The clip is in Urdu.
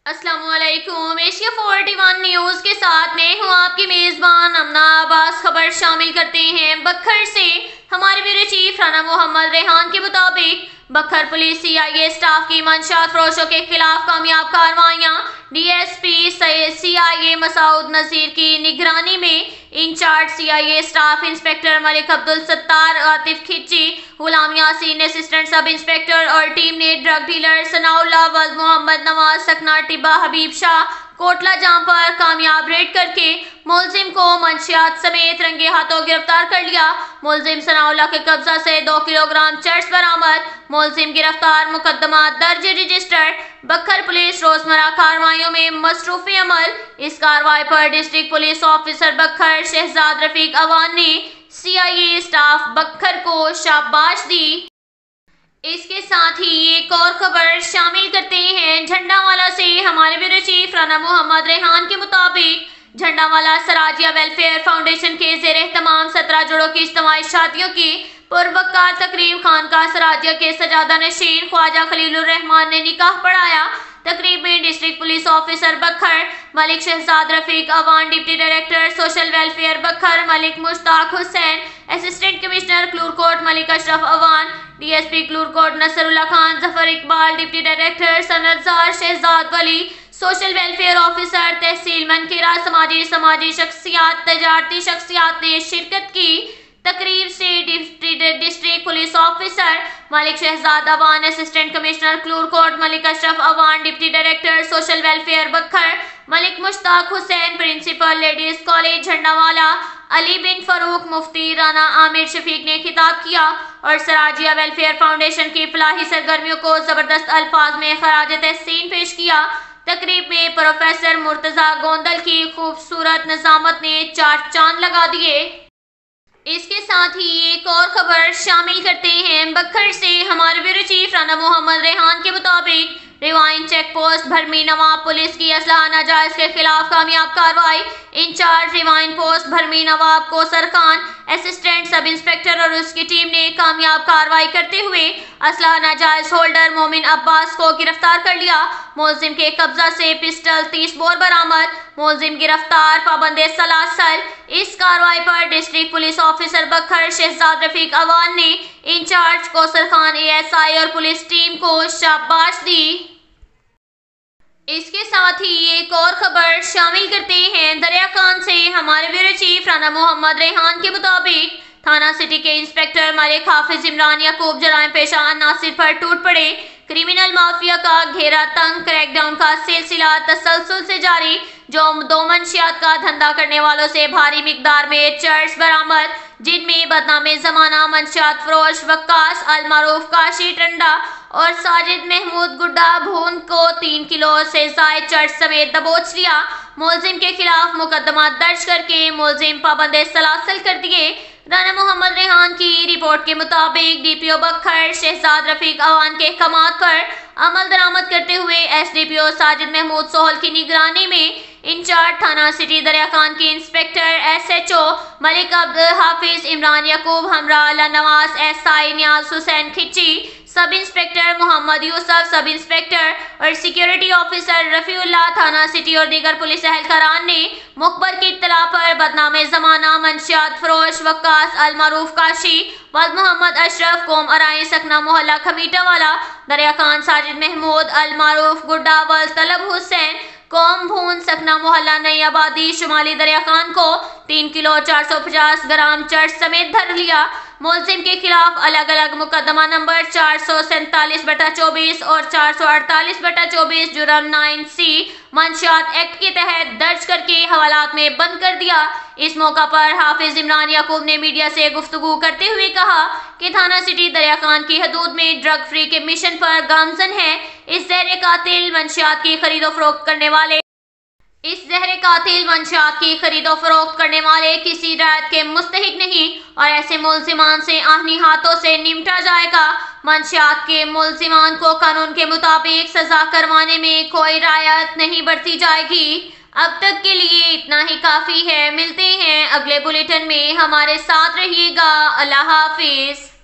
السلام علیکم۔ ایشیا 41 نیوز کے ساتھ میں ہوں آپ کی میزبان امنا عباس۔ خبر شامل کرتے ہیں بکھر سے۔ ہمارے بیورو چیف رانا محمد ریحان کے مطابق بکھر پولیس CIA سٹاف کی منشیات فروشوں کے خلاف کامیاب کارروائیاں۔ DSP CIA مسعود نذیر کی نگرانی میں انچارج CIA سٹاف انسپیکٹر ملک عبدالستار عاطف کھچی، غلام یاسین اسسٹنٹ سب انسپیکٹر اور ٹیم نے ڈرگ ڈیلر ثناء اللہ ولد محمد نواز سکنہ ٹبہ حبیب شاہ کوٹلہ جام پر کامیاب ریڈ کر کے ملزم کو منشیات سمیت رنگے ہاتھوں گرفتار کر لیا۔ ملزم ثناء اللہ کے قبضہ سے 2 کلو گرام چرس برآمد۔ ملزم گرفتار، مقدمہ درج رجسٹرڈ۔ بکھر پولیس روزمرہ کارروائیوں میں مصروف عمل۔ اس کارروائی پر ڈسٹرکٹ پولیس آفیسر بکھر شہزاد رفیق اوان نے CIA سٹاف بکھر کو شاباش دی۔ اس کے ساتھ ہی ایک اور خبر شامل کرتے ہیں جھنڈا والا سے۔ ہمارے بیورو چیف رانا محمد ریحان کے مطابق جھنڈا والا سراجیہ ویلفیئر فاؤنڈیشن کے زیر اہتمام 17 جوڑوں کی اجتماعی شادیوں کی پروقار تقریب خانقاہ سراجیہ کے سجادہ نشین خواجہ خلیل الرحمان نے نکاح پڑھایا۔ تقریب میں district police officer Bhakkar Malik Shahzad Rafiq Awan, deputy director social welfare Bhakkar Malik Mushtaq Hussain, assistant commissioner Kallurkot Malik Ashraf Awan, DSP Kallurkot Nasrullah Khan, Zafar Iqbal, deputy director Sanatzar Shahzad Wali, social welfare officer tehsil Mankera, سماجی شخصیات، تجارتی شخصیات نے شرکت کی۔ تقریب سے district police officer Malik Shahzad Awan, assistant commissioner Kallurkot Malik Ashraf Awan, deputy director social welfare Bhakkar Malik Mushtaq Hussain, principal ladies college جھنڈا والا علی بن فاروق، مفتی رانا عامر شفیق نے خطاب کیا اور سراجیہ ویلفیئر فاؤنڈیشن کی فلاحی سرگرمیوں کو زبردست الفاظ میں خراج تحسین پیش کیا۔ تقریب میں پروفیسر مرتضیٰ گوندل کی خوبصورت نظامت نے 4 چاند لگا دیے۔ اس کے ساتھ ہی ایک اور خبر شامل کرتے ہیں بکھر سے۔ ہمارے بیورو چیف رانا محمد ریحان کے مطابق ریوائن چیک پوسٹ بھرمی نواب پولیس کی اسلحہ ناجائز کے خلاف کامیاب کارروائی۔ انچارج ریوائن پوسٹ بھرمی نواب کوثر خان، اسسٹنٹ سب انسپیکٹر اور اس کی ٹیم نے کامیاب کارروائی کرتے ہوئے اسلحہ ناجائز ہولڈر مومن عباس کو گرفتار کر لیا۔ ملزم کے قبضہ سے پسٹل 30 بور برآمد۔ ملزم گرفتار، پابند سلاسل۔ اس کارروائی پر ڈسٹرکٹ پولیس آفیسر بکھر شہزاد رفیق اوان نے انچارج کوثر خان ASI اور پولیس ٹیم کو شاباش دی۔ اس کے ساتھ ہی ایک اور خبر شامل کرتے ہیں دریا خان سے۔ ہمارے بیورو چیف رانا محمد ریحان کے مطابق تھانہ سٹی کے انسپیکٹر ملک حافظ عمران یعقوب جرائم پیشہ عناصر پر ٹوٹ پڑے۔ کرمنل مافیا کا گھیرا تنگ، کریک ڈاؤن کا سلسلہ تسلسل سے جاری۔ جو 2 منشیات کا دھندا کرنے والوں سے بھاری مقدار میں چرس برآمد، جن میں بدنام زمانہ منشیات فروش وقاص المعروف کاشی ٹنڈا اور ساجد محمود گڈا بھون کو 3 کلو سے زائد چرس سمیت دبوچ لیا۔ ملزم کے خلاف مقدمہ درج کر کے ملزم پابند سلاسل کر دیے۔ رانا محمد ریحان کی رپورٹ کے مطابق DPO بکھر شہزاد رفیق اوان کے احکامات پر عمل درآمد کرتے ہوئے SDPO ساجد محمود سہل کی نگرانی میں انچارج تھانہ سٹی دریا خان کی انسپیکٹر SHO ملک عبدالحافظ عمران یعقوب ہمراہ اللہ نواز SI نیاز حسین کھچی، سب انسپیکٹر محمد یوسف، سب انسپیکٹر اور سیکیورٹی آفیسر رفیع اللہ تھانہ سٹی اور دیگر پولیس اہلکاران نے مخبر کی اطلاع پر بدنام زمانہ منشیات فروش وقاص المعروف کاشی ولد محمد اشرف قوم ارائیں سکنہ محلہ کھمیٹہ والا دریا خان ساجد محمود المعروف گڈا ولد طلب حسین قوم بھون سکنہ محلہ نئی آبادی شمالی دریا خان کو 3 کلو 450 گرام چرس سمیت دھر لیا۔ ملزم کے خلاف الگ الگ مقدمہ نمبر 447/24 اور 448/24 جرم 9C منشیات ایکٹ کے تحت درج کر کے حوالات میں بند کر دیا۔ اس موقع پر حافظ عمران یعقوب نے میڈیا سے گفتگو کرتے ہوئے کہا کہ تھانہ سٹی دریا خان کی حدود میں ڈرگ فری کے مشن پر گامزن ہے۔ اس زہر قاتل منشیات کی خرید و فروخت کرنے والے کسی رعایت کے مستحق نہیں اور ایسے ملزمان سے آہنی ہاتھوں سے نمٹا جائے گا۔ منشیات کے ملزمان کو قانون کے مطابق سزا کروانے میں کوئی رعایت نہیں برتی جائے گی۔ اب تک کے لیے اتنا ہی کافی ہے۔ ملتے ہیں اگلے بلیٹن میں، ہمارے ساتھ رہیے گا۔ اللہ حافظ۔